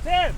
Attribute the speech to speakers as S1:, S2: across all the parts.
S1: Tim!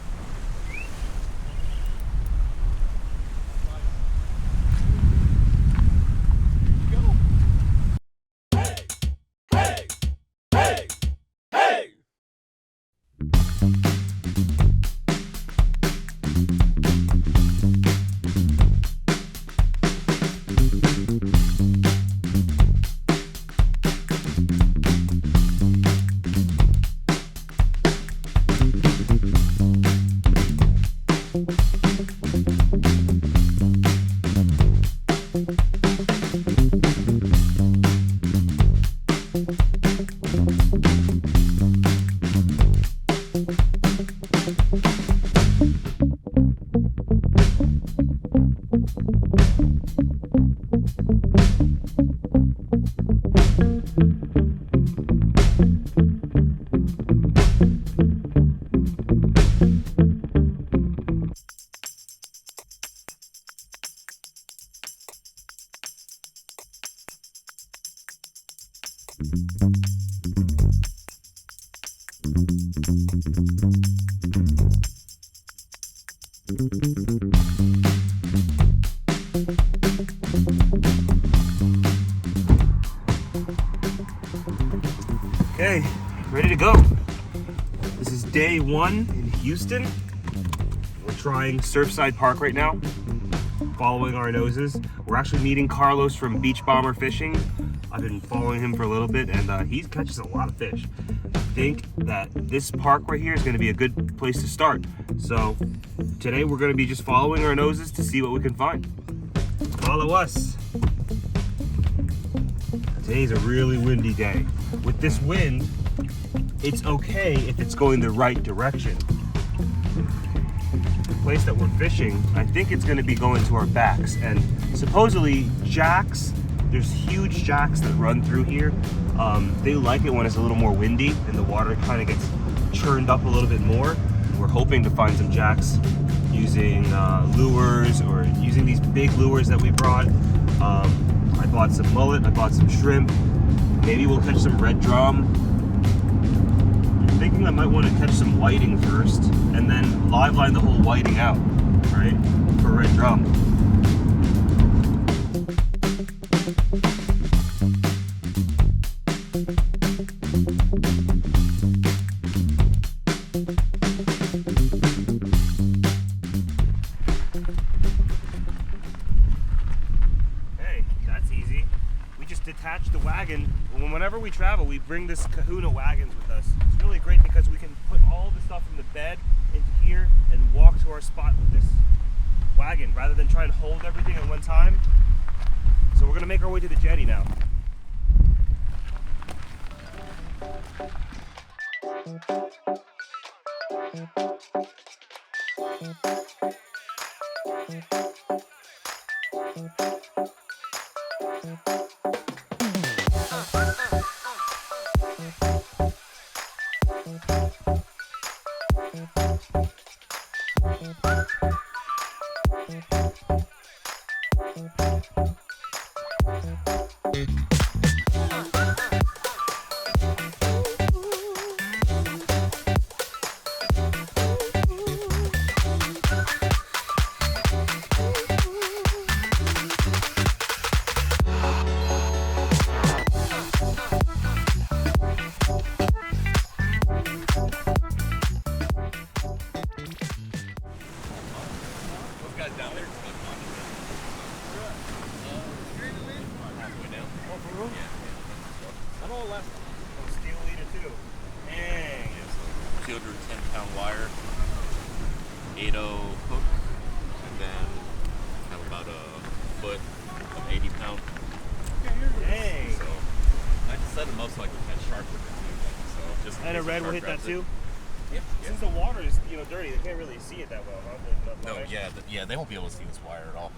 S1: Okay, ready to go. This is day one in Houston. We're trying Surfside Park right now, following our noses. We're actually meeting Carlos from Beach Bomber Fishing. I've been following him for a little bit, and he catches a lot of fish. I think that this park right here is going to be a good place to start. So today we're going to be just following our noses to see what we can find. Follow us. Today's a really windy day. With this wind, it's okay if it's going the right direction. The place that we're fishing, I think it's going to be going to our backs, and supposedly jacks, there's huge jacks that run through here. They like it when it's a little more windy and the water kind of gets churned up a little bit more. We're hoping to find some jacks using lures or using these big lures that we brought. I bought some mullet, I bought some shrimp. Maybe we'll catch some red drum. I'm thinking I might want to catch some whiting first and then live line the whole whiting out, right, for red drum. Detach the wagon. Whenever we travel, we bring this Kahuna wagons with us. It's really great because we can put all the stuff from the bed into here and walk to our spot with this wagon rather than try and hold everything at one time. So we're gonna make our way to the jetty now. And a red will hit that too?
S2: Yeah.
S1: Since the water is, dirty, they can't really see it that well, huh?
S2: No, yeah, they won't be able to see this wire at all.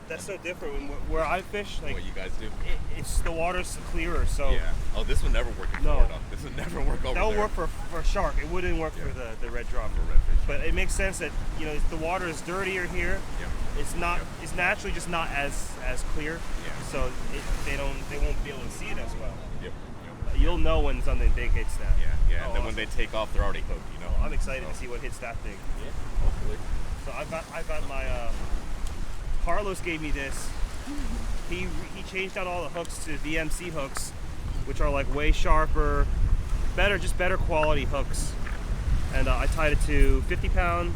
S1: That's so different. Where I fish, like
S2: what you guys do?
S1: It's the water's clearer, so
S2: yeah. Oh, this would never work in Florida. This would never work over there.
S1: That would work for shark. It wouldn't work for the red drum.
S2: For redfish.
S1: But it makes sense that the water is dirtier here.
S2: Yeah.
S1: It's not. Yeah. It's naturally just not as clear.
S2: Yeah.
S1: So they won't be able to see it as well.
S2: Yep.
S1: you'll know when something big hits that.
S2: Yeah.
S1: Oh,
S2: And then when they take off, they're already hooked. You know.
S1: Oh, I'm excited to see what hits that thing.
S2: Yeah. Hopefully.
S1: So I've got my Carlos gave me this. He changed out all the hooks to VMC hooks, which are like way sharper, better quality hooks. And I tied it to 50-pound,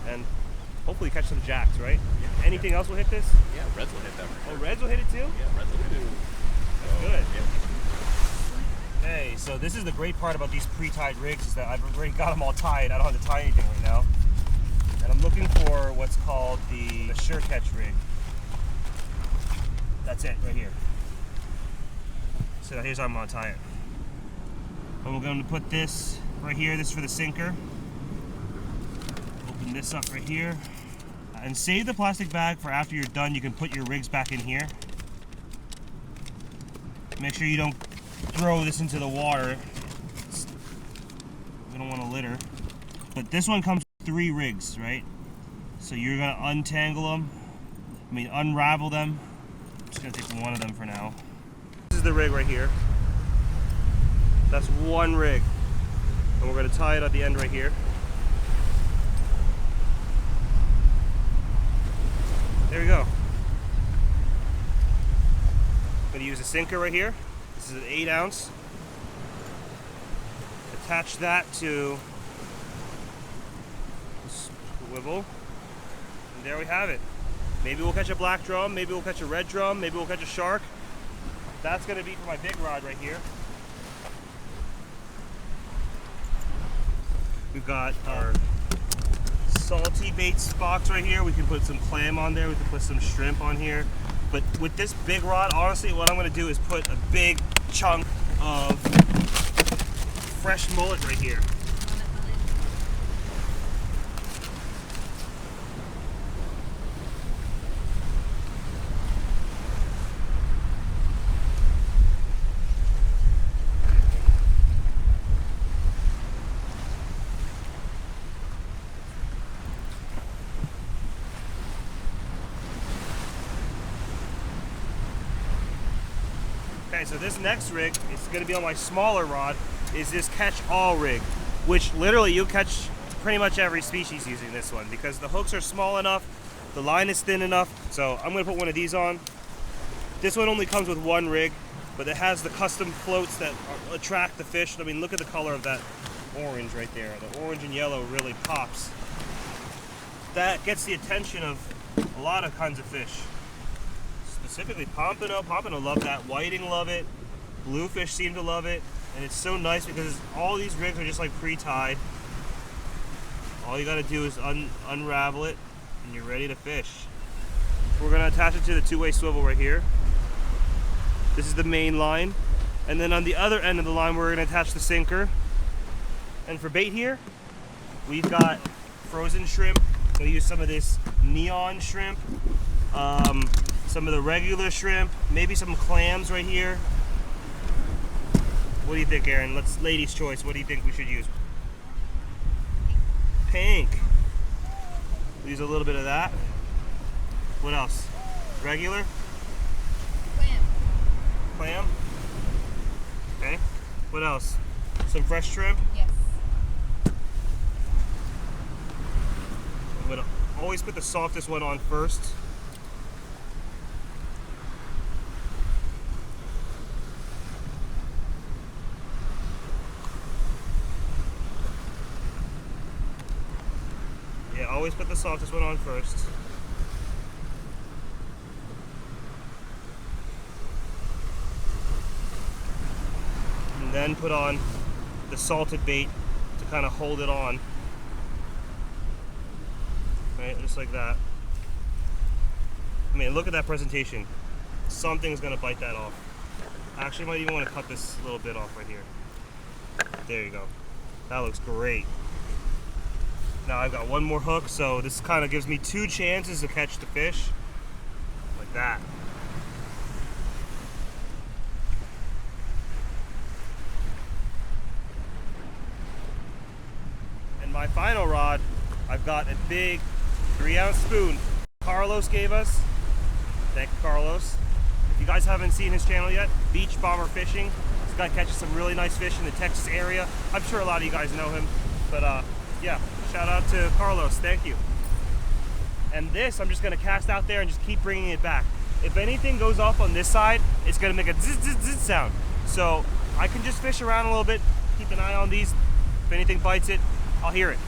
S1: and hopefully catch some jacks, right?
S2: Yeah.
S1: Anything else will hit this?
S2: Yeah, Reds will hit that. For sure.
S1: Oh, Reds will hit it too?
S2: Yeah, Reds will hit it.
S1: That's good.
S2: Yeah.
S1: Hey, so this is the great part about these pre-tied rigs is that I've already got them all tied. I don't have to tie anything right now. And I'm looking for what's called the sure catch rig. That's it right here. So here's how I'm gonna tie it. And we're going to put this right here. This is for the sinker. Open this up right here. And save the plastic bag for after you're done. You can put your rigs back in here. Make sure you don't throw this into the water. We don't want to litter. But this one comes with 3 rigs, right? So you're gonna unravel them. I'm just gonna take one of them for now. This is the rig right here. That's one rig. And we're gonna tie it at the end right here. There we go. I'm gonna use a sinker right here. This is an 8-ounce. Attach that to the swivel. And there we have it. Maybe we'll catch a black drum, maybe we'll catch a red drum, maybe we'll catch a shark. That's gonna be for my big rod right here. We've got our salty baits box right here. We can put some clam on there, we can put some shrimp on here. But with this big rod, honestly, what I'm gonna do is put a big chunk of fresh mullet right here. Okay, so this next rig is going to be on my smaller rod, is this catch-all rig, which literally you catch pretty much every species using this one because the hooks are small enough, the line is thin enough. So I'm going to put one of these on. This one only comes with one rig, but it has the custom floats that attract the fish. I mean, look at the color of that orange right there. The orange and yellow really pops. That gets the attention of a lot of kinds of fish. Specifically pompano. Pompano love that. Whiting love it. Bluefish seem to love it. And it's so nice because all these rigs are just like pre-tied. All you gotta do is unravel it and you're ready to fish. We're gonna attach it to the 2-way swivel right here. This is the main line. And then on the other end of the line, we're gonna attach the sinker. And for bait here, we've got frozen shrimp. I'm gonna use some of this neon shrimp. Some of the regular shrimp, maybe some clams right here. What do you think, Erin? Let's ladies' choice. What do you think we should use? Pink. We'll use a little bit of that. What else? Regular?
S3: Clam.
S1: Clam? Okay. What else? Some fresh shrimp?
S3: Yes.
S1: I'm gonna always put the softest one on first. Yeah, always put the softest one on first. And then put on the salted bait to kind of hold it on. Right, just like that. I mean, look at that presentation. Something's gonna bite that off. Actually, might even want to cut this little bit off right here. There you go. That looks great. Now I've got one more hook, so this kind of gives me 2 chances to catch the fish. Like that. And my final rod, I've got a big 3-ounce spoon Carlos gave us. Thank you, Carlos. If you guys haven't seen his channel yet, Beach Bomber Fishing. He's guy catches some really nice fish in the Texas area. I'm sure a lot of you guys know him, but yeah, shout out to Carlos, thank you. And this, I'm just gonna cast out there and just keep bringing it back. If anything goes off on this side, it's gonna make a zzz, zzz, zzz sound. So I can just fish around a little bit, keep an eye on these. If anything bites it, I'll hear it.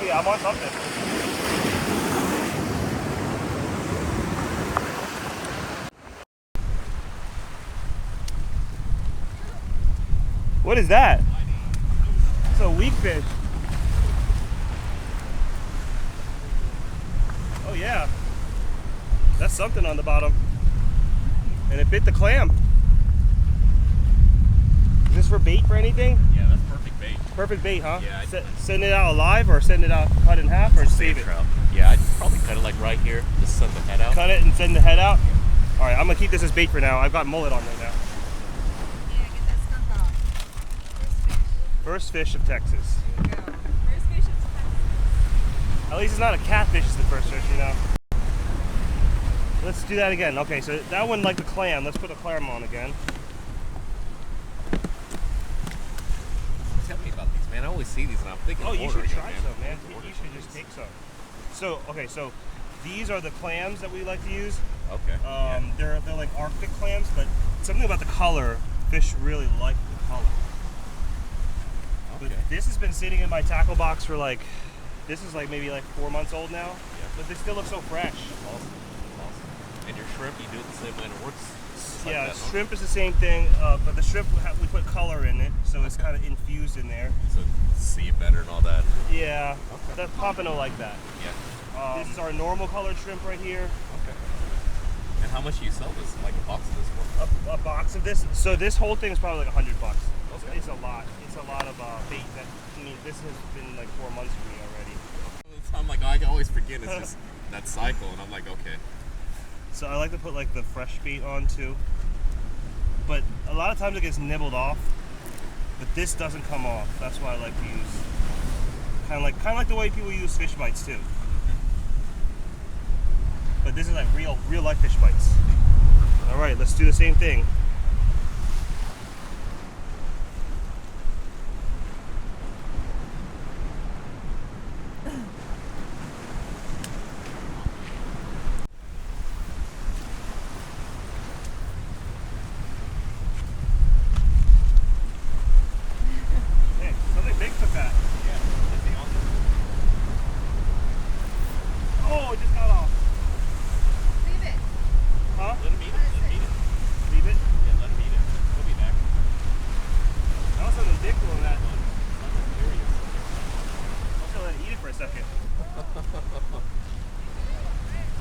S1: Oh yeah, I'm on something. What is that? It's a weak fish. Oh yeah. That's something on the bottom. And it bit the clam. Is this for bait for anything?
S2: Yeah, that's perfect bait.
S1: Perfect bait, huh?
S2: Yeah.
S1: Send it out alive or send it out cut in half or save it?
S2: Trout. Yeah, I'd probably cut it like right here. Just send the head out.
S1: Cut it and send the head out? All right, I'm gonna keep this as bait for now. I've got mullet on right now.
S3: Yeah, get that skunk off.
S1: First fish of Texas.
S3: There you go. First fish of Texas.
S1: At least it's not a catfish, it's the first fish, you know. Let's do that again. Okay, so that one like the clam. Let's put a clam on again.
S2: Tell me about these, man. I always see these and I'm thinking.
S1: Oh, you should
S2: ordering
S1: try
S2: them,
S1: some, man. You should just take some. So, okay, so these are the clams that we like to use.
S2: Okay.
S1: They're like Arctic clams, but something about the color, fish really like the color.
S2: Okay.
S1: But this has been sitting in my tackle box for like, this is like maybe like 4 months old now.
S2: Yeah.
S1: But they still look so fresh.
S2: Awesome. Awesome. And your shrimp, you do it the same way and it works. Just like
S1: Yeah,
S2: that, huh?
S1: shrimp is the same thing, but the shrimp we put color in it, so it's kind of infused in there.
S2: So see it better and all that.
S1: Yeah,
S2: Okay.
S1: that Pompano like that.
S2: Yeah.
S1: This is our normal colored shrimp right here.
S2: Okay. And how much do you sell this? Like a box of this for?
S1: A box of this. So this whole thing is probably like $100.
S2: Okay.
S1: It's a lot. It's a lot of bait. That I mean, this has been like 4 months for me already.
S2: I'm like, I always forget. It's just that cycle, and I'm like, okay.
S1: So I like to put like the fresh bait on too. But a lot of times it gets nibbled off. But this doesn't come off. That's why I like to use kind of like the way people use fish bites too. But this is like real life fish bites. All right, let's do the same thing. Hey, something big took that.
S2: Yeah. Is he on there?
S1: Oh, it just got off.
S3: Leave it.
S1: Huh?
S2: Let him eat it. Let him eat it.
S1: Leave it.
S2: Yeah, let him eat it. He'll be back.
S1: That was something big on that.
S2: I'm curious.
S1: I'll just let it eat it for a second.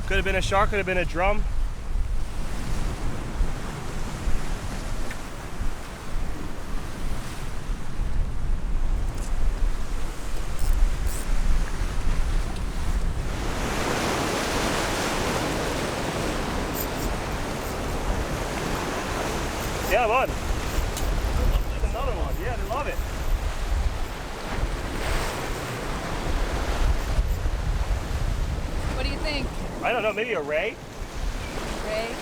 S1: Could have been a shark, could have been a drum. Yeah, I'm on. That's another one. Yeah, they love it.
S3: What do you think,
S1: I don't know, maybe a ray?
S3: Ray?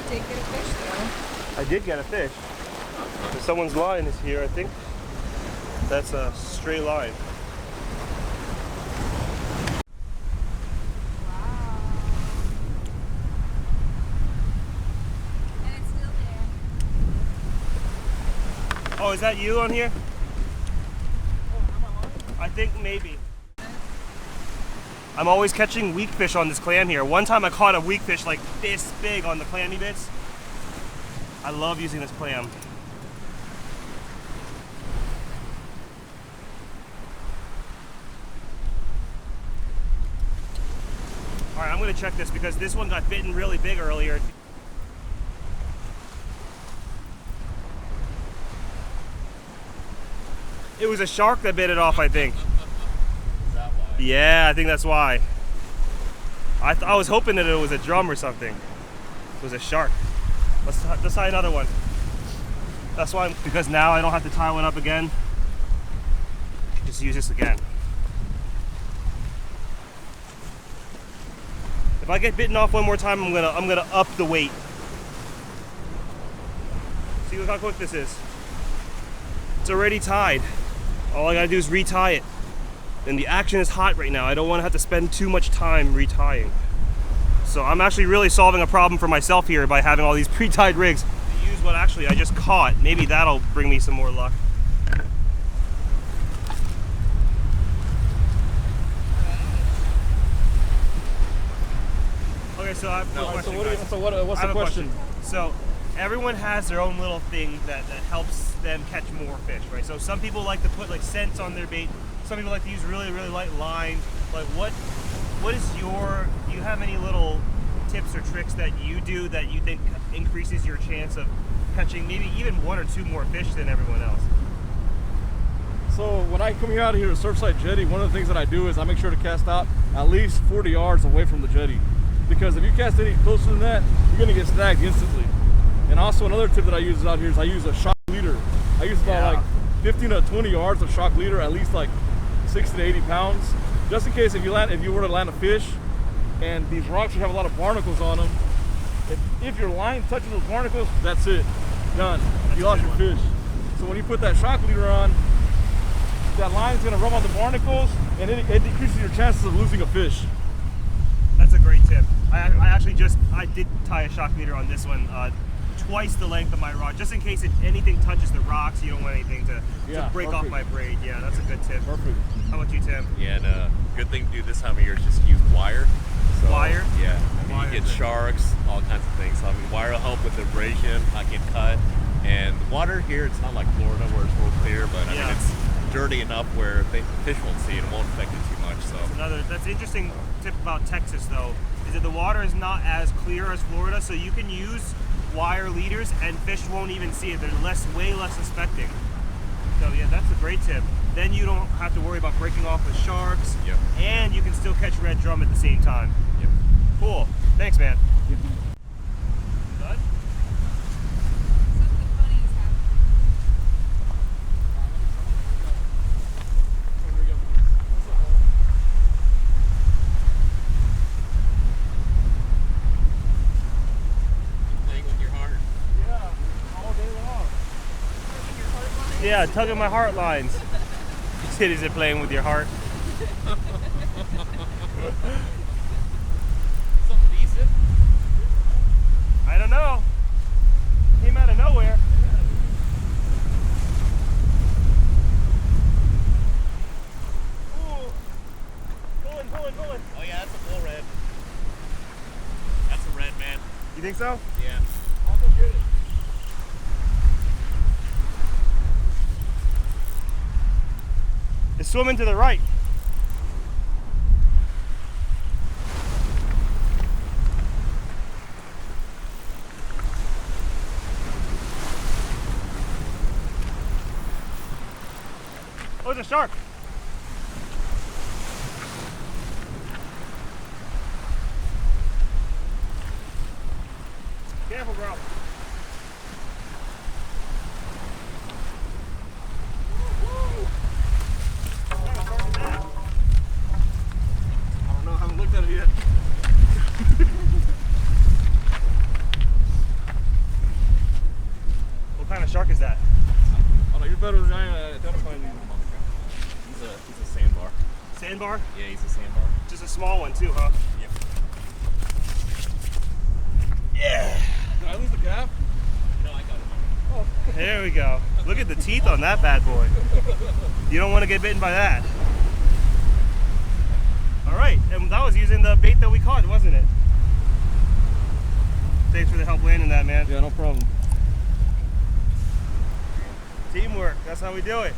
S3: Did get a fish though.
S1: I did get a fish. Someone's line is here, I think. That's a stray line.
S3: Wow. And it's still there.
S1: Oh, is that you on here? I think maybe. I'm always catching weak fish on this clam here. One time I caught a weak fish like this big on the Clammy Bits. I love using this clam. gonna check this because this one got bitten really big earlier. It was a shark that bit it off, I think.
S2: Is that why?
S1: Yeah, I think that's why. I was hoping that it was a drum or something. It was a shark. Let's tie another one. That's why, because now I don't have to tie one up again. Just use this again. If I get bitten off one more time, I'm gonna up the weight. See, look how quick this is. It's already tied. All I gotta do is retie it. And the action is hot right now. I don't wanna have to spend too much time retying. So I'm actually really solving a problem for myself here by having all these pre-tied rigs. To use what actually I just caught. Maybe that'll bring me some more luck. Okay, so I have a question, guys.
S4: What's
S1: I
S4: the
S1: have a
S4: question?
S1: So everyone has their own little thing that helps them catch more fish, right? So some people like to put like scents on their bait. Some people like to use really light line. Like what is your, do you have any little tips or tricks that you do that you think increases your chance of catching maybe even one or two more fish than everyone else?
S4: So when I come out here to Surfside Jetty, one of the things that I do is I make sure to cast out at least 40 yards away from the jetty. Because if you cast any closer than that, you're gonna get snagged instantly. And also another tip that I use out here is I use a shock leader. I use about like 15 to 20 yards of shock leader, at least like 60 to 80 pounds. Just in case if you were to land a fish and these rocks have a lot of barnacles on them, if your line touches those barnacles, that's it, done. You lost your fish. So when you put that shock leader on, that line's gonna rub on the barnacles and it decreases your chances of losing a fish.
S1: That's a great tip. I did tie a shock leader on this one, twice the length of my rod, just in case if anything touches the rocks, you don't want anything to break off my braid. Yeah, that's a good tip.
S4: Perfect.
S1: How about you, Tim?
S2: Yeah, and a good thing to do this time of year is just use wire. So,
S1: Wire?
S2: Yeah. I mean, you get sharks, all kinds of things. So I mean, wire will help with abrasion, not get cut. And the water here, it's not like Florida where it's real clear, but I mean, it's dirty enough where fish won't see it. It won't affect it too much. So
S1: That's interesting tip about Texas though, is that the water is not as clear as Florida, so you can use wire leaders and fish won't even see it. They're way less suspecting. So yeah, that's a great tip. Then you don't have to worry about breaking off with sharks, and you can still catch red drum at the same time.
S2: Yep.
S1: Cool. Thanks, man. Done?
S3: Something funny is happening.
S2: playing with your heart.
S4: Yeah, all day long.
S1: Yeah, tugging my heart lines. You said, is it playing with your heart?
S2: Something decent.
S1: I don't know. Came out of nowhere. Ooh. Pulling.
S2: Oh yeah, that's a bull red. That's a red, man.
S1: You think so?
S2: Yeah.
S4: I'll go get it.
S1: It's swimming to the right. Oh, it's a shark. Careful, bro.
S4: I don't know, I haven't looked at it yet.
S1: What kind of shark is that?
S4: Oh no, you're better than I am at identifying these.
S2: He's a sandbar.
S1: Sandbar?
S2: Yeah, he's a sandbar.
S1: Just a small one too, huh?
S2: Yep.
S1: Yeah.
S4: Did I lose the cap?
S2: No, I got him.
S4: Oh.
S1: There we go. Look at the teeth on that bad boy. You don't want to get bitten by that. All right, and that was using the bait that we caught, wasn't it? Thanks for the help landing that, man.
S4: Yeah, no problem.
S1: Teamwork, that's how we do it.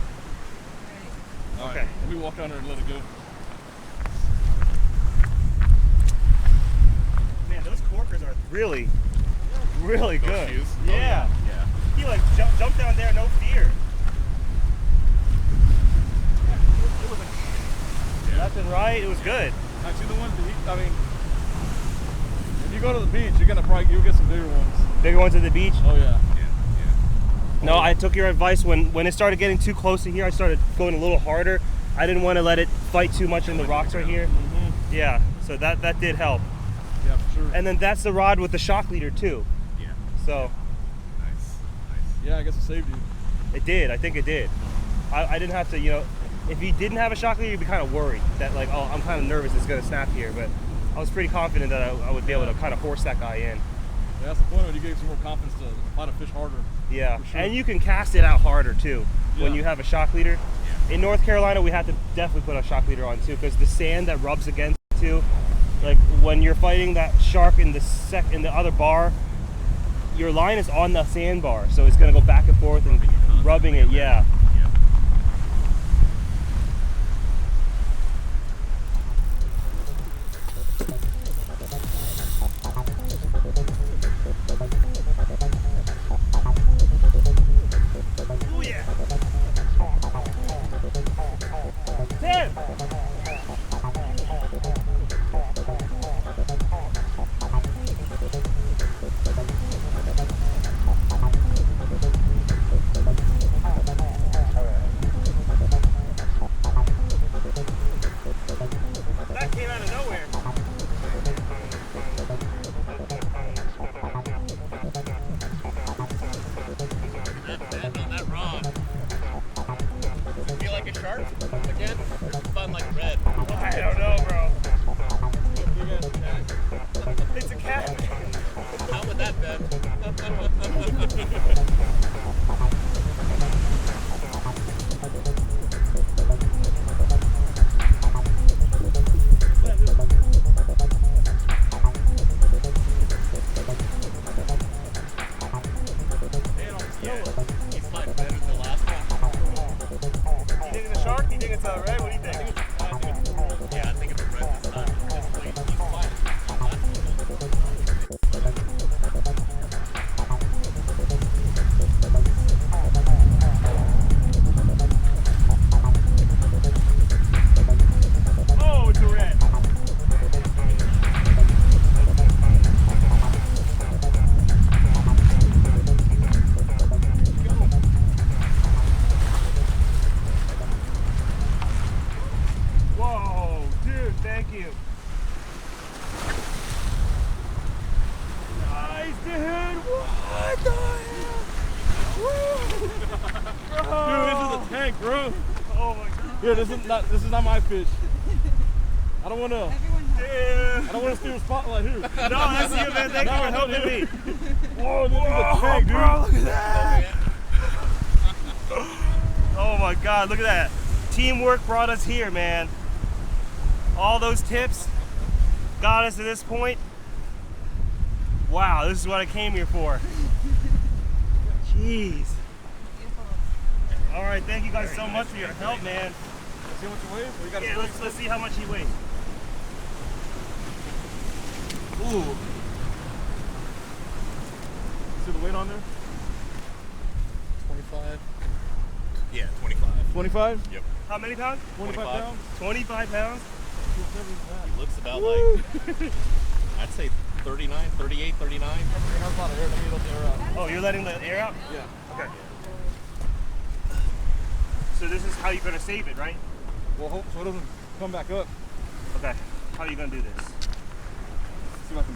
S4: All
S1: Okay.
S4: right, let me walk down there and let it go.
S1: really good.
S2: shoes? Oh,
S1: Yeah.
S2: yeah.
S1: He like jumped down there, no fear.
S4: It was a,
S1: Left and right, it was good.
S4: actually the ones that I mean, if you go to the beach, you'll get some bigger ones.
S1: Bigger ones at the beach.
S4: Oh yeah.
S1: No, I took your advice when it started getting too close to here. I started going a little harder. I didn't want to let it fight too much in the rocks right here. Yeah, so that did help.
S4: Yeah, for sure.
S1: And then that's the rod with the shock leader too.
S2: Yeah.
S1: So
S2: Nice.
S4: Yeah, I guess it saved you.
S1: it did. I think it did. I didn't have to, you know, if you didn't have a shock leader, you'd be kind of worried that like, oh, I'm kind of nervous it's gonna snap here. But I was pretty confident that I would be able to kind of force that guy in.
S4: Yeah, that's the point of it. You gave some more confidence to fight a fish harder.
S1: Yeah,
S4: For sure.
S1: and you can cast it out harder too when
S4: Yeah.
S1: you have a shock leader. In North Carolina, we have to definitely put a shock leader on too, because the sand that rubs against it too, like when you're fighting that shark in the other bar, your line is on the sandbar, so it's gonna go back and forth and rubbing it. Yeah. Oh yeah. Tim! That came out of nowhere.
S2: That bend on that rod. Does it feel like a shark again? Or is it fun like red?
S1: I don't know, bro. It's a cat.
S2: How would that bend? He's fine better than the last one.
S1: You think it's a shark? You think it's a red? What do you think?
S2: Yeah, I think it's a red this time. He's fine.
S1: Oh, it's a red. Whoa, dude, thank you. Nice, dude. What the hell? Woo.
S4: Dude, this is a tank, bro.
S1: Oh my god.
S4: Yeah, this is not my fish. I don't wanna
S1: Dude.
S4: steal the spotlight here.
S1: No, that's you, man. Thank you for helping me.
S4: Whoa, this is a tank, dude.
S1: Bro, look at that. Oh my god, look at that. Teamwork brought us here, man. All those tips got us to this point. Wow, this is what I came here for. Jeez. All right, thank you guys so much for your help, man.
S4: See how much you weigh? We gotta
S1: Yeah, let's see how much he weighs. Ooh.
S4: see the weight on there?
S2: 25. Yeah, 25.
S4: 25?
S2: Yep.
S1: How many pounds?
S4: 25
S2: 25.
S4: pounds?
S1: 25 pounds?
S2: He looks about like, I'd say 39, 38, 39.
S4: That's a lot of air. Let me let the air out.
S1: Oh, you're letting the air out?
S4: Yeah.
S1: Okay. So this is how you're gonna save it, right?
S4: Well, hope so it doesn't come back up.
S1: Okay. How are you gonna do this?
S4: See if I can.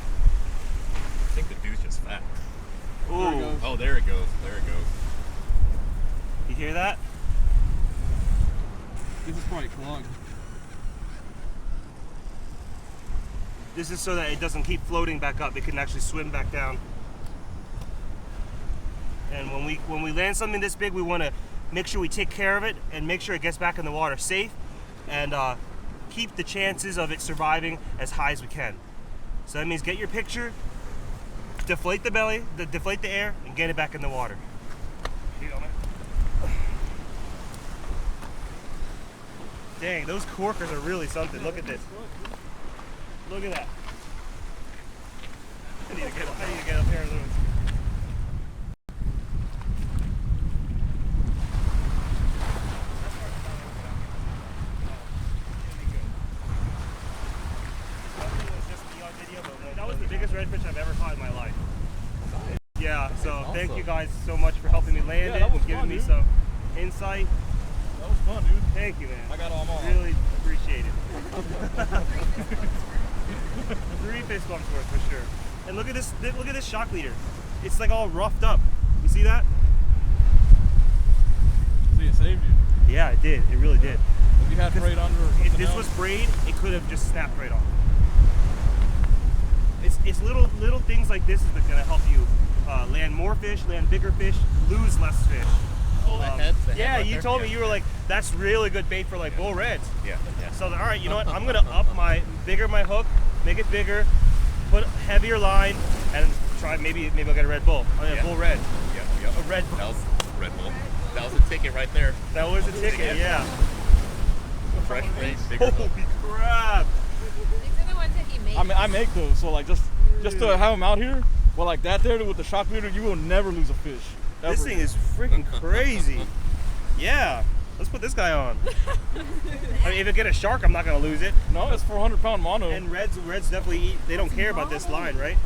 S2: I think the dude's just fat.
S4: There it
S1: Ooh.
S4: goes.
S2: Oh, there it goes. There it goes.
S1: You hear that?
S4: This is probably clogged.
S1: This is so that it doesn't keep floating back up. It can actually swim back down. And when we land something this big, we want to make sure we take care of it and make sure it gets back in the water safe, and keep the chances of it surviving as high as we can. So that means get your picture, deflate the belly, deflate the air, and get it back in the water. Dang, those corkers are really something. Look at this. Look at that. I need to get a pair of those. That was the biggest redfish I've ever caught in my life. Yeah, so thank you guys so much for helping me land it and giving me some insight.
S4: That was fun, dude.
S1: Thank you, man.
S4: I got all mine.
S1: Really appreciate it. 3 fist bumps worth for sure. And look at this shock leader. It's like all roughed up. You see that?
S4: See, it saved you.
S1: Yeah, it did. It really did.
S4: If you had braid under or something
S1: If this
S4: else,
S1: was braid, it could have just snapped right off. It's little things like this that's gonna help you land more fish, land bigger fish, lose less fish. Yeah, you told me, you were like, that's really good bait for like bull reds.
S2: Yeah.
S1: So all right, you know what? I'm gonna up bigger my hook, make it bigger, put heavier line, and try maybe I'll get a red bull. Oh, yeah, bull red.
S2: Yeah.
S1: A red bull.
S2: That was Red Bull. That was a ticket right there.
S1: That was a ticket. Yeah.
S2: Fresh bait, bigger
S1: Holy
S2: hook.
S1: crap!
S3: These are the ones that he made.
S4: I make those, so like just to have them out here, well, like that there with the shock leader, you will never lose a fish. Ever.
S1: This thing is freaking crazy. Yeah. Let's put this guy on. I mean, if I get a shark, I'm not gonna lose it.
S4: No, it's 400-pound mono.
S1: And reds definitely eat. They don't care about this line, right?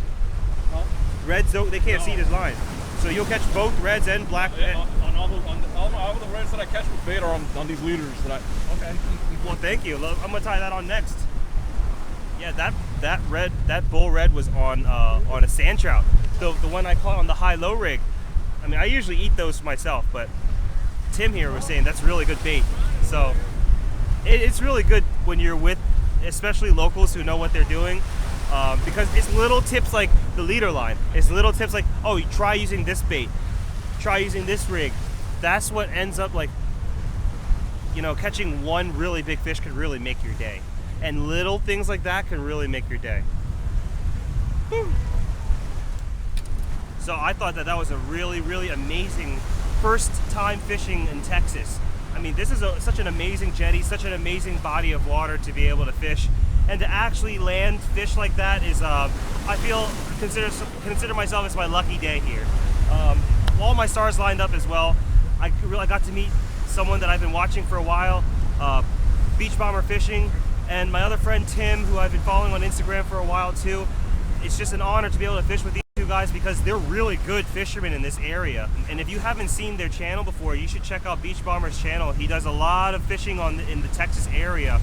S4: Huh?
S1: Reds don't. They can't see this line. So you'll catch both reds and black.
S4: Yeah, on all the reds that I catch with bait are on these leaders that I.
S1: Okay. Well, thank you. I'm gonna tie that on next. Yeah, that bull red was on a sand trout. The one I caught on the high-low rig. I mean, I usually eat those myself, but Tim here was saying that's really good bait. So it's really good when you're with, especially locals who know what they're doing, because it's little tips like the leader line. It's little tips like, oh, you try using this bait, try using this rig. That's what ends up like, you know, catching one really big fish could really make your day. And little things like that can really make your day. Whew. So I thought that was a really, really amazing first time fishing in Texas. I mean, this is such an amazing jetty, such an amazing body of water to be able to fish. And to actually land fish like that is, I consider myself as my lucky day here. All my stars lined up as well. I really got to meet someone that I've been watching for a while, Beach Bomber Fishing, and my other friend Tim, who I've been following on Instagram for a while too. It's just an honor to be able to fish with these two guys because they're really good fishermen in this area. And if you haven't seen their channel before, you should check out Beach Bomber's channel. He does a lot of fishing in the Texas area,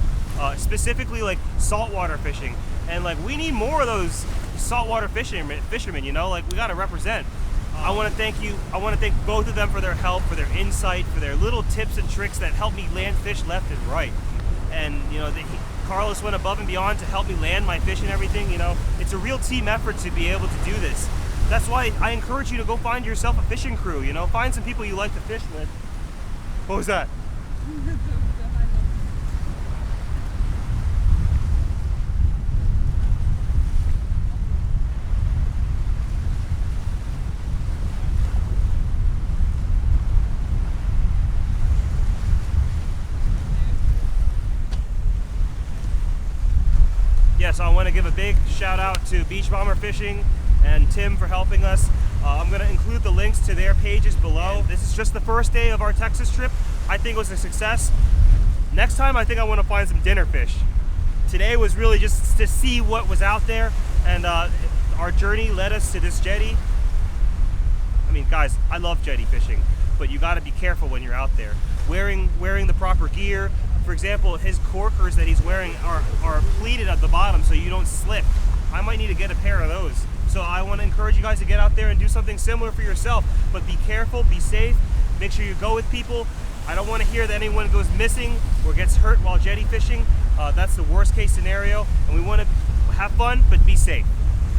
S1: specifically like saltwater fishing. And like we need more of those saltwater fishermen, you know, like we got to represent. I want to thank you. I want to thank both of them for their help, for their insight, for their little tips and tricks that help me land fish left and right. And you know, Carlos went above and beyond to help me land my fish and everything. You know, it's a real team effort to be able to do this. That's why I encourage you to go find yourself a fishing crew. You know, find some people you like to fish with. What was that? Yes, I want to give a big shout out to Beach Bomber Fishing and Tim for helping us. I'm going to include the links to their pages below. This is just the first day of our Texas trip. I think it was a success. Next time, I think I want to find some dinner fish. Today was really just to see what was out there, and our journey led us to this jetty. I mean, guys, I love jetty fishing, but you got to be careful when you're out there. Wearing the proper gear. For example, his corkers that he's wearing are pleated at the bottom so you don't slip. I might need to get a pair of those. So I want to encourage you guys to get out there and do something similar for yourself. But be careful, be safe, make sure you go with people. I don't want to hear that anyone goes missing or gets hurt while jetty fishing. That's the worst case scenario. And we want to have fun, but be safe.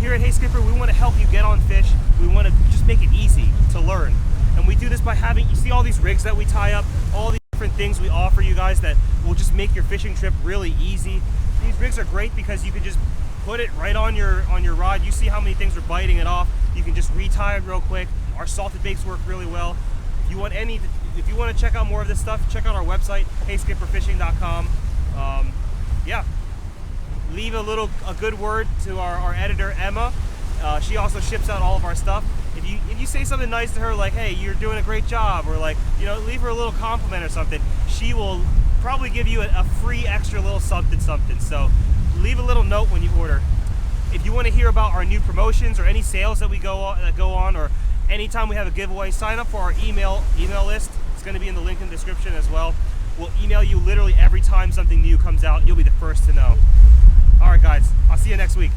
S1: Here at Hey Skipper, we want to help you get on fish. We want to just make it easy to learn. And we do this by having, you see all these rigs that we tie up, all these different things we offer you guys that will just make your fishing trip really easy. These rigs are great because you can just put it right on your rod. You see how many things are biting it off. You can just retie it real quick. Our salted baits work really well. If you want to check out more of this stuff, check out our website, heyskipperfishing.com. Yeah, leave a good word to our editor Emma. She also ships out all of our stuff. If you say something nice to her, like, hey, you're doing a great job, or like, you know, leave her a little compliment or something, she will probably give you a free extra little something. So leave a little note when you order. If you want to hear about our new promotions or any sales that go on, or anytime we have a giveaway, sign up for our email list. It's going to be in the link in the description as well. We'll email you literally every time something new comes out. You'll be the first to know. All right, guys, I'll see you next week.